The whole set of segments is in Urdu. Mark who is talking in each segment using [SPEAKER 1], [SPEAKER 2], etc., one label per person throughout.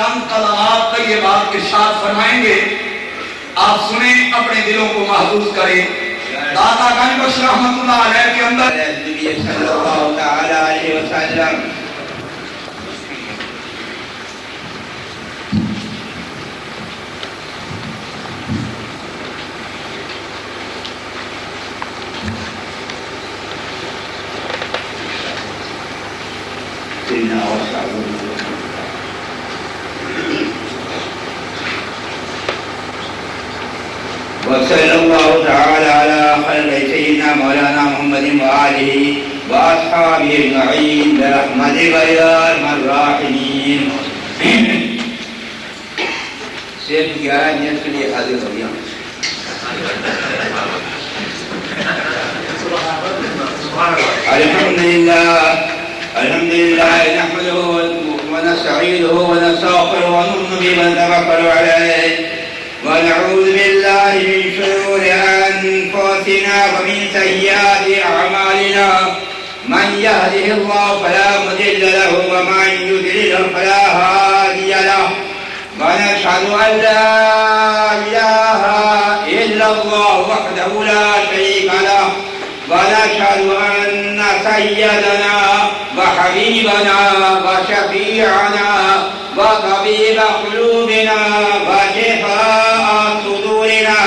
[SPEAKER 1] چند کلمات طیبات ارشاد فرمائیں گے، آپ سنیں، اپنے دلوں کو محفوظ کریں۔ داتا گنج بخش رحمت اللہ علیہ کے اندر
[SPEAKER 2] نبی صلی اللہ تعالی علیہ وسلم وصلى الله تعالى على خلق سيدنا مولانا محمد وآله وأصحابه أجمعين برحمتك يا أرحم الراحمين۔ صرف 11 منٹ کے لیے حاضر ہو گیا۔ الحمد لله نحمده ونستعينه ونستغفره ونؤمن به ونتوكل عليه ونعوذ بالله من شرور أنفسنا ومن سيئات أعمالنا، من يهده الله فلا مضل له ومن يضلل فلا هادي له، ونشهد أن لا إله إلا الله وحده لا شريك له، ونشهد أن سيدنا وحبيبنا وشفيعنا وطبيب قلوبنا وشفاء صدورنا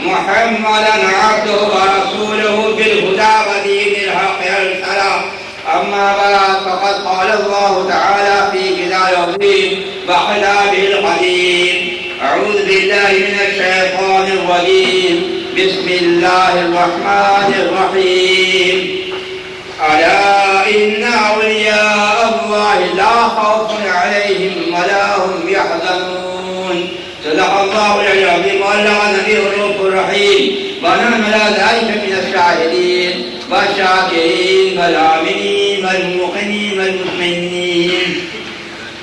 [SPEAKER 2] محمدا عبده ورسوله بالهدى ودين الحق أرسله. أما بعد، فقد قال الله تعالى في كتابه العظيم وكتابه القديم: أعوذ بالله من الشيطان الرجيم، بسم الله الرحمن الرحيم. ألا إن أولياء الله لا خوف عليهم ولا هم يحزنون. صدق الله العلي العظيم وبلغ النبي الرؤوف الرحيم، ونحن على ذلك من الشاهدين والشاكرين والعاملين والموقنين والمطمئنين۔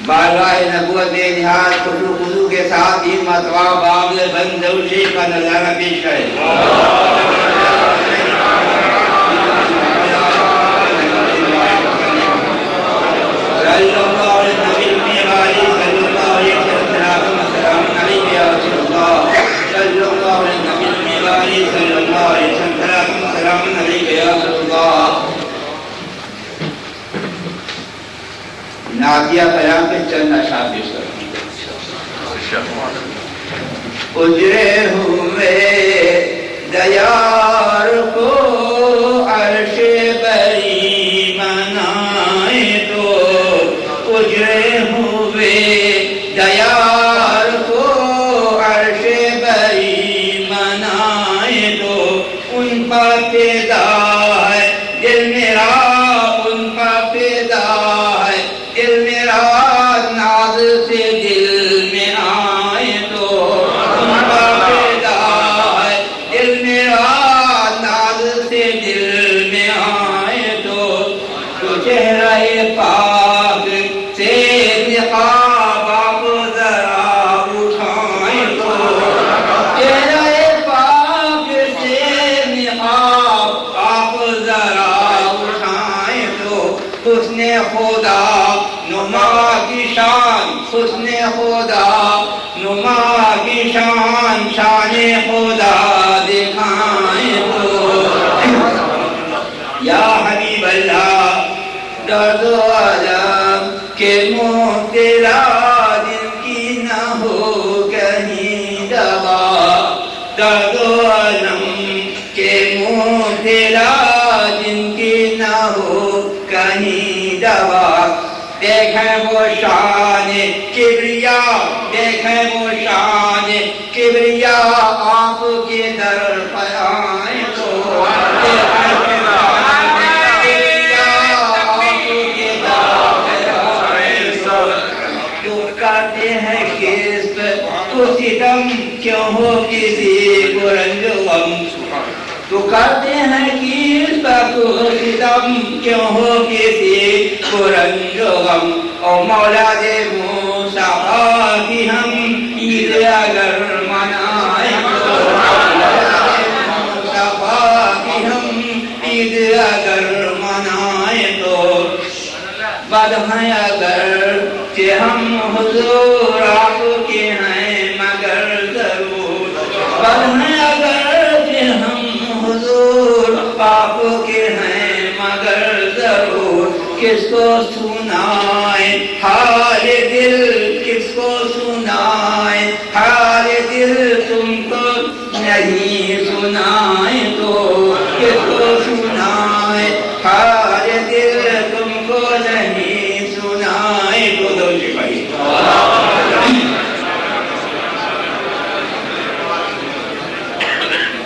[SPEAKER 2] بارگاہ نبوت بے نہایت خشوع و خضوع کے ساتھ ہی مرتبہ باب بندوشی کا نظارہ پیش کرے۔ صلی اللہ علیہ نبی علی صلی اللہ علیہ وسلم، سلام علیک یا رسول اللہ۔ صلی اللہ علیہ نبی علی صلی اللہ علیہ وسلم، سلام علیک یا رسول اللہ۔ نعتیہ کلام کے چند اشعار پیش کروں۔ اجرے ہوئے دیار کو عرش بری منائے تو، اجرے ہوئے دیار کو عرش بری منائے تو، ان پر پیدا ہے دل میرا، ان پر پیدا ہے دل میرا، ناز سے دل میں آئے تو، ان پر پیدا ہے دل میرا، ناز سے دل میں آئے تو، تو چہرہ پاک سے نقاب آپ ذرا اٹھائیں تو، چہرہ پاک سے نقاب آپ ذرا اٹھائیں تو، حسن خدا نما کی شان، حسن خدا نما کی شان، شان خدا دکھائیں تو، یا حبیب اللہ درد و علم کے مبتلا دل کی نہ ہو کہیں دوا، درد و علم کے مبتلا جن کی نہ ہو کہیں دوا، دیکھیں وہ شان کبریا، دیکھیں وہ شان کبریا، آپ کے در پر آئیں تو، دیکھیں وہ شان کبریا، آپ کے در پر آئیں تو، تو کہتے ہیں کس پر تو ستم کیوں ہو کسی کو رنج و غم، تو کرتے ہیں کس پر تو ستم کیوں ہو کسی کو رنج و غم، او مولا دے مصطفیٰ کی ہم عید اگر منائیں تو، مولا دے مصطفیٰ کی ہم عید اگر منائیں تو، بد ہیں اگر کہ ہم حضور آپ کے ہیں مگر ضرور، بد ہیں اگر کہ ہم حضور آپ کے ہیں مگر ضرور، کس کو سنائیں حال دل، کس کو سنائیں حال دل، تم کو نہیں سنائیں تو کس کو سنائیں حال دل، تم کو نہیں سنائیں تو دو سپاہی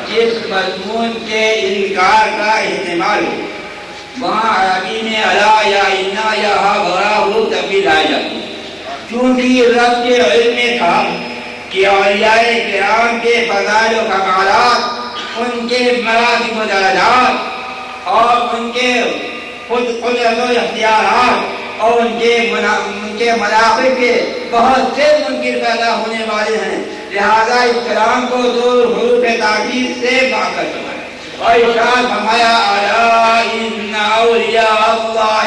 [SPEAKER 2] جس مضمون کے انکار کا احتمال ہو وہاں عربی میں الا یا انا یا ہا بڑا ہو تبدیل آ جاتی ہے، چونکہ رب کے علم میں تھا کہ اولیاء کرام کے فضائل و کمالات، ان کے مراتب و درجات اور ان کے خود قدرت و اختیارات اور ان کے مراقب کے بہت سے منکر پیدا ہونے والے ہیں، لہذا اس کلام کو دو حروف تاکید سے باقی کروایا اور ارشاد فرمایا الا ان اولیاء اللہ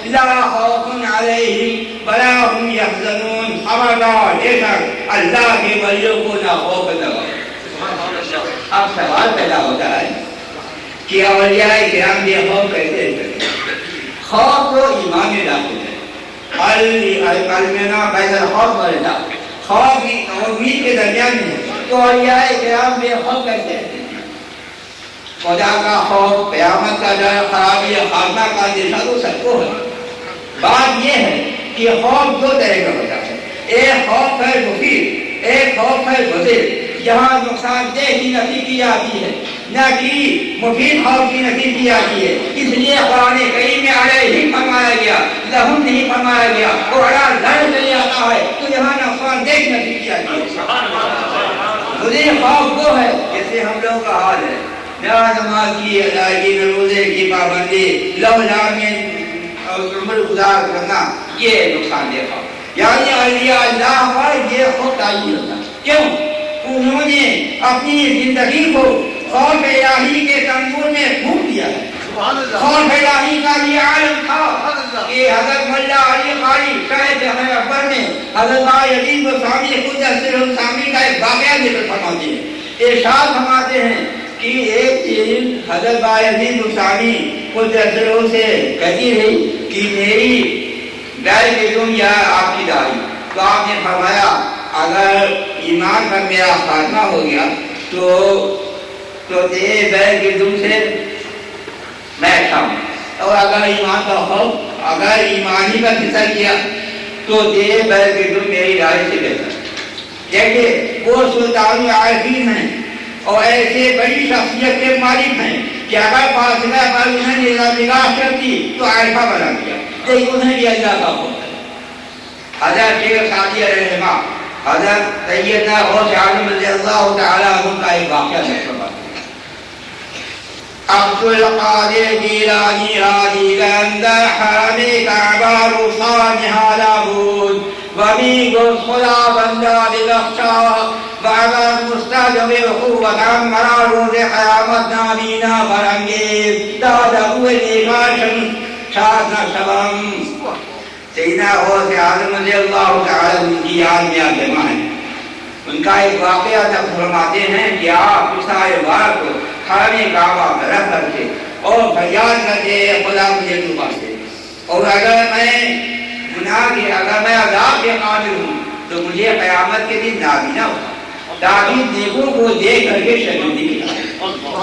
[SPEAKER 2] لا خوف علیہم ولا هم یحزنون، خبردار بے شک اللہ کے ولیوں کو نہ خوف نہ غم۔ اب سوال پیدا ہوتا ہے کہ اولیاء کرام بے خوف کیسے کریں؟ خوف تو ایمان میں داخل ہے، الکلمہ بین الخوف والرجا، خوف اور امید کے درمیان میں ہے، تو اولیاء کرام بے خوف کیسے ہیں؟ خدا کا خوف، قیامت کا ڈر، خرابی خاتمہ کا اندیشہ تو سب کو ہے۔ بات یہ ہے کہ خوف دو طرح کا ہوتا ہے، ایک خوف ہے مفید، ایک خوف ہے مضر، جہاں نقصان دہ کی نفی کی جاتی ہے نہ کہ مفید خوف کی نفی کی جاتی ہے، اس لیے قرآن کریم میں علیہم فرمایا گیا، لہم نہیں فرمایا گیا، اور اگر لڑ چلے آتا ہے تو یہاں نقصان دہ کی نفی کی جاتی ہے۔ مضر خوف وہ ہے جیسے ہم لوگوں کا حال ہے، نماز کی ادائیگی، روزے کی پابندی، لولا میں عمر گزار کرنا، یہ نقصان دہ خوف، یعنی اولیاء اللہ پر یہ خوف تعین ہوتا ہے۔ کیوں؟ انہوں نے اپنی زندگی کو خوف الہی کے تنور میں پھونک دیا ہے۔ خوف الہی کا یہ عالم تھا کہ حضرت ملا علی قاری شاہد اکبر نے حضرت یزید بستامی خود بستامی کا ایک واقعہ ذکر فرماتے ہیں، ارشاد فرماتے ہیں کہ ایک دن حضرت یزید بستامی خود سے کہتی رہی کہ میری دائی بیگم یا آپ کی دائی، تو آپ نے فرمایا اگر ایمان پر میرا خاتمہ ہو گیا تو تیرے بیل کے دم سے میں اچھا ہوں، اور اگر ایمان کا خوف، اگر ایمانی کا فکر کیا تو تیرے بیل کے دم میری دائی سے بہتر۔ دیکھیے وہ سلطان عارفین ہیں اور ایسے بڑی شخصیت کے مالک ہیں کہ اگر فاصلہ پر انہیں نگاہ کرتی تو عارفہ بنا دیا، لیکن انہیں بھی اللہ کا خوف ہے۔ حضرت شیخ سعدی علیہ الرحمہ، حضرت سیدنا غوث اعظم رضی اللہ تعالی عنہ کا ایک واقعہ ذکر ہے۔ عبد القادر جیلانی ہادی لندر حرم کعبہ رخصانها لابود وبی گل خدا بندہ ببخشا وعبد مستجب قوت مرا روز قیامت نابینا برنگیز دادہ نیکاشن شادنا شبم۔ سیدنا غوث اعظم رضی اللہ تعالی عنہ کی یاد میں جمع ہے، ان کا ایک واقعہ نقل فرماتے ہیں کہ آپ سارے بار کو حرم کعبہ میں رکھ کر کے اور فریاد کرتے خدا مجھے تو بخشے، اور اگر میں عذاب کے قابل ہوں تو مجھے قیامت کے دن نابینا ہوگا، تاکہ نیکوں کو دیکھ کر کے شرمندگی دکھائے۔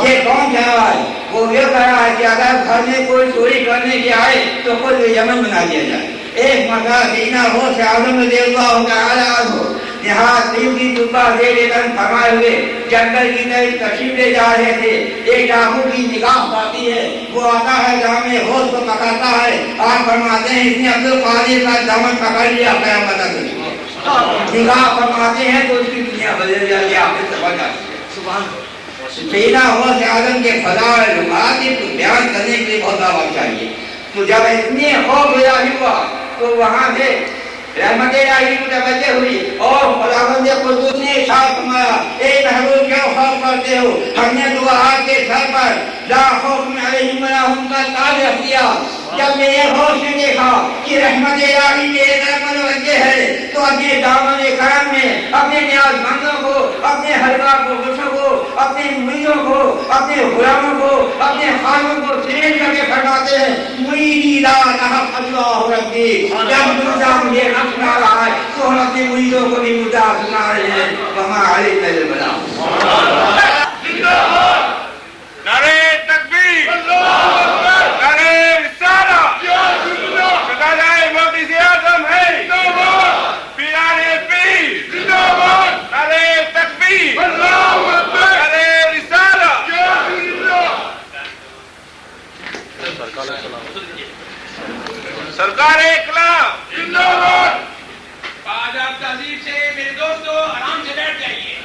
[SPEAKER 2] یہ کون کہہ رہا ہے؟ وہ یہ کہہ رہا ہے کہ اگر گھر میں کوئی چوری کرنے کے آئے تو خود یمن بنا دیا جائے۔ ایک مرتبہ سیدنا غوث اعظم رضی اللہ تعالی عنہ نہایت قیمتی جبہ لے لے کر فرمائے ہوئے جنگل کی طرف تشریف لے جا رہے تھے، ایک ڈاکو کی نگاہ پاتی ہے، وہ آتا ہے جامع غوث کو پکڑتا ہے، آپ فرماتے ہیں اس نے عبد القادر کا دامن پکڑ لیا، قیامت تک نگاہ فرماتے ہیں تو اس کی دنیا بدل جاتی ہے، آپ نے سمجھ آتی۔ سیدنا غوث اعظم کے فضائل مراتب کو بیان کرنے کے لیے بہت وقت چاہیے، تو جب اتنے خوف الہی ہوا تو وہاں سے رحمت الہی متوجہ ہوئی اور خداوند قدوس نے ارشاد فرمایا اے محبوب کیوں خوف کرتے ہو؟ ہم نے دعا کے سر پر لا خوف علیہم ولا هم کا تاج رکھ دیا۔ جب میں نے ہوش میں دیکھا کہ رحمت الہی میرے طرف متوجہ ہے تو اپنے دامن کرم میں اپنے نیاز مندوں کو، اپنے حلوا کو، گوشوں کو، اپنے مریدوں کو، اپنے غلاموں کو، اپنے خادموں کو سمیٹ کر کے فرماتے ہیں مریدی لا تحق اللہ ربی۔ جب مردہ مجھے حق سنا رہا ہے تو ہم اپنے مریدوں کو بھی مردہ سنا رہے ہیں۔ وما علیک الا البلاغ۔
[SPEAKER 3] نعرہ تکبیر، نعرہ رسالہ، شہدائے مقدس اعظم ہے، پیران پیر، نعرہ تکبیر، نعرہ رسالہ۔ سرکار اقلام، آج آپ تہذیب سے میرے دوستو آرام سے بیٹھ جائیے۔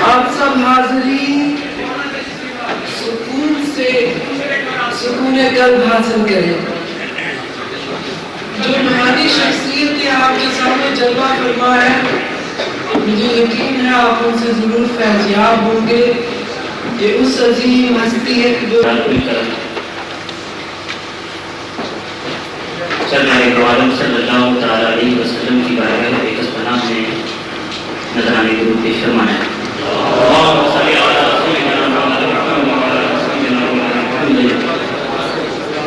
[SPEAKER 4] آپ سب حاضرین سکون سے سکون قلب حاصل کریں۔ جو روحانی شخصیت نے آپ کے سامنے جلوہ فرما ہے مجھے یقین ہے آپ ان سے ضرور فیضیاب ہوں گے۔ یہ اس عظیم ہستی ہے جو
[SPEAKER 5] صلی اللہ تعالیٰ علیہ وسلم کی بارگاہ میں ایک پناہ میں نذرانے درود پیش فرمائیں۔ اللہم صلی علی سیدنا محمد وعلی آلہ سیدنا محمد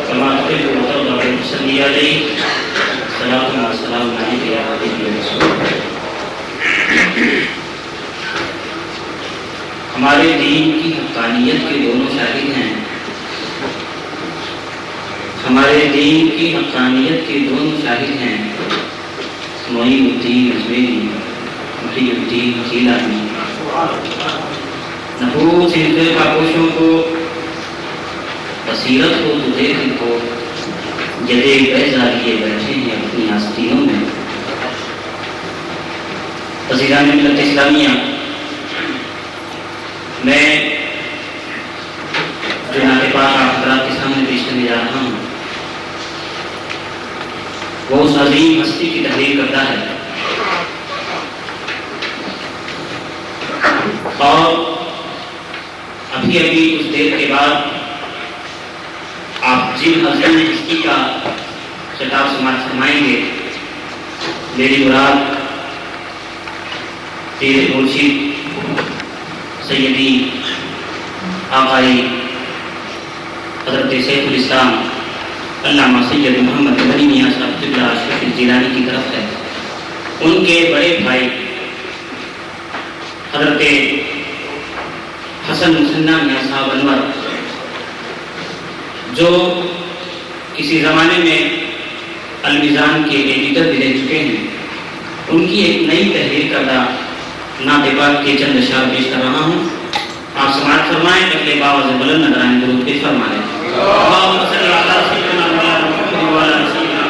[SPEAKER 5] کما تحب وترضى صلی علیہ صلاۃ و سلام علیک یا حبیبی رسول۔ ہمارے دین کی حقانیت کے دونوں شاہد ہیں، ہمارے دین کی حقانیت کے دونوں شاہد ہیں، معین الدین اجمیری، محی الدین جیلانی۔ نفوس ان کے پاکوشوں کو بصیرت ہو تو دیکھ ان کو جدے بیضا لیے بیٹھے ہیں اپنی آستینوں میں۔ عزیزان ملت اسلامیہ، میں جو نعت پاک آپ حضرات کے سامنے پیش کرنے جا رہا ہوں وہ اس عظیم ہستی کی تحریر کرتا ہے، اور ابھی کچھ دیر کے بعد آپ جن عظیم ہستی کا خطاب سماعت فرمائیں گے میری مراد پیر مرشد سیدی آقائی حضرت سیف الاسلام علامہ سید محمد غنی میاں صاحب قبلہ اشرف الجیلانی کی طرف ہے۔ ان کے بڑے بھائی حضرت حسن مسنہ میاں صاحب انور، جو کسی زمانے میں المیزان کے ایڈیٹر بھی رہ چکے ہیں، ان کی ایک نئی تحریر کردہ نعت پاک کے چند اشعار پیش کر رہا ہوں۔ آپ سماعت فرمائیں، اگلے باوز بلند نذرانے درود پیش فرمائیں۔ اللہم صلی علی سیدنا محمد وعلی آلہ سیدنا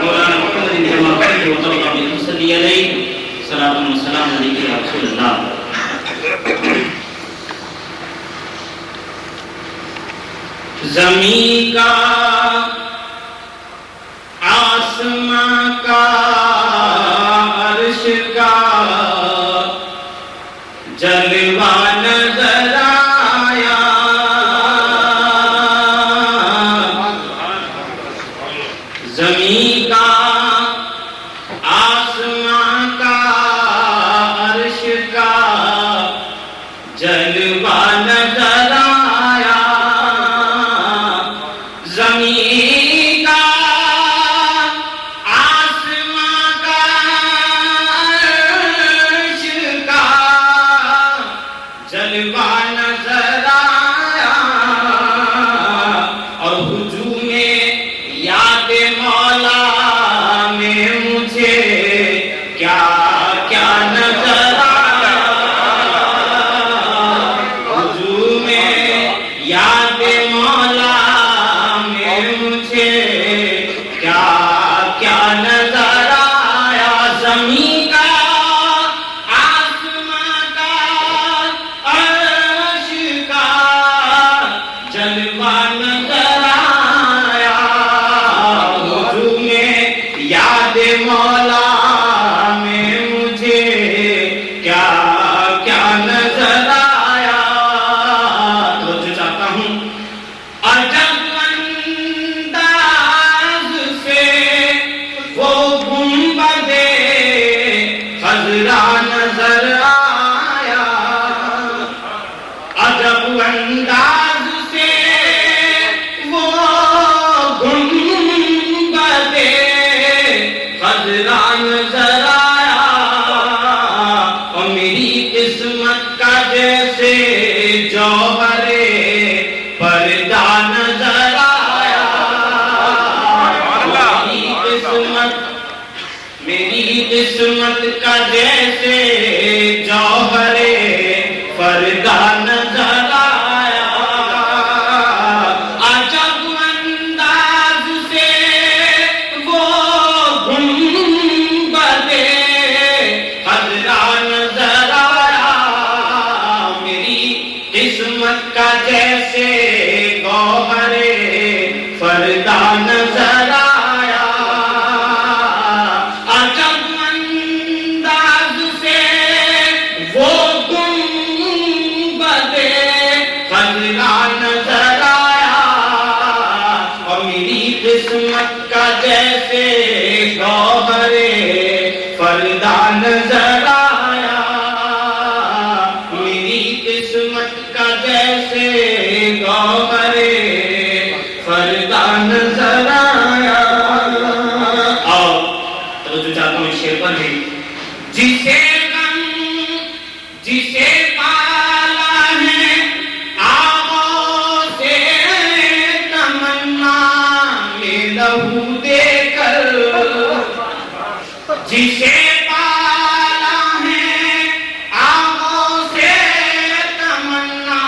[SPEAKER 5] مولانا محمد کما تحب وترضى صلی علیہ صلاۃ و سلام علیک یا رسول اللہ۔ زمین کا آسمان کا عرش کا جلوہ نظر آیا، زمین کا آسمان کا عرش کا جلوہ نظر آیا، زمین مولا میں مجھے کیا کیا نظر آیا، زمین کا آسمان کا عرش کا جلوہ نظر آیا، وجود میں یاد مولا میں مجھے کیا کیا نظر آیا۔ تو جو چاہتا ہوں عجب انداز سے وہ گنبد خضرا نظر آیا، عجب انداز سے وہ گنبد خضرا نظر آیا، اور میری قسمت کا جیسے جوہر پردہ نظر آیا، میری قسمت کا جیسے جوہر پردہ نظر آیا، عجب انداز سے وہ گنبد خضرا نظر آیا، میری قسمت کا جیسے گوہر پردہ نظر آیا، عجب انداز سے وہ گنبد خضرا نظر آیا، اور میری قسمت کا جیسے گوہر پردہ نظر آیا، میری قسمت کا جیسے گوہر پردہ نظر آیا۔ اور توجہ چاہتا ہوں اس شعر پر بھی، جسے غم جسے پالا ہے آغوش سے تمنا میں لہو دے کر، جسے پالا ہے آغوش سے تمنا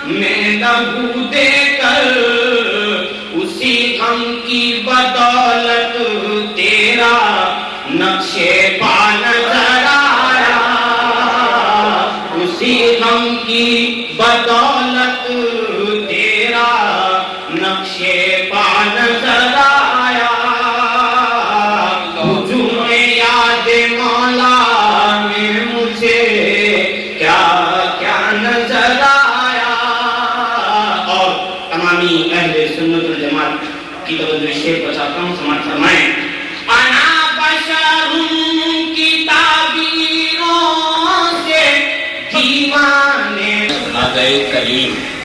[SPEAKER 5] میں لہو دے کر، اسی غم کی بدولت تیرا نقش پا نظر آیا، اسی غم کی بدولت تیرا نقش پا نظر آیا، ہجوم یاد مولا میں مجھے کیا کیا نظر آیا۔ اور تمامی اہل سنت والجماعت کی توجہ اس شعر پر چاہتا ہوں، سماعت فرمائیں۔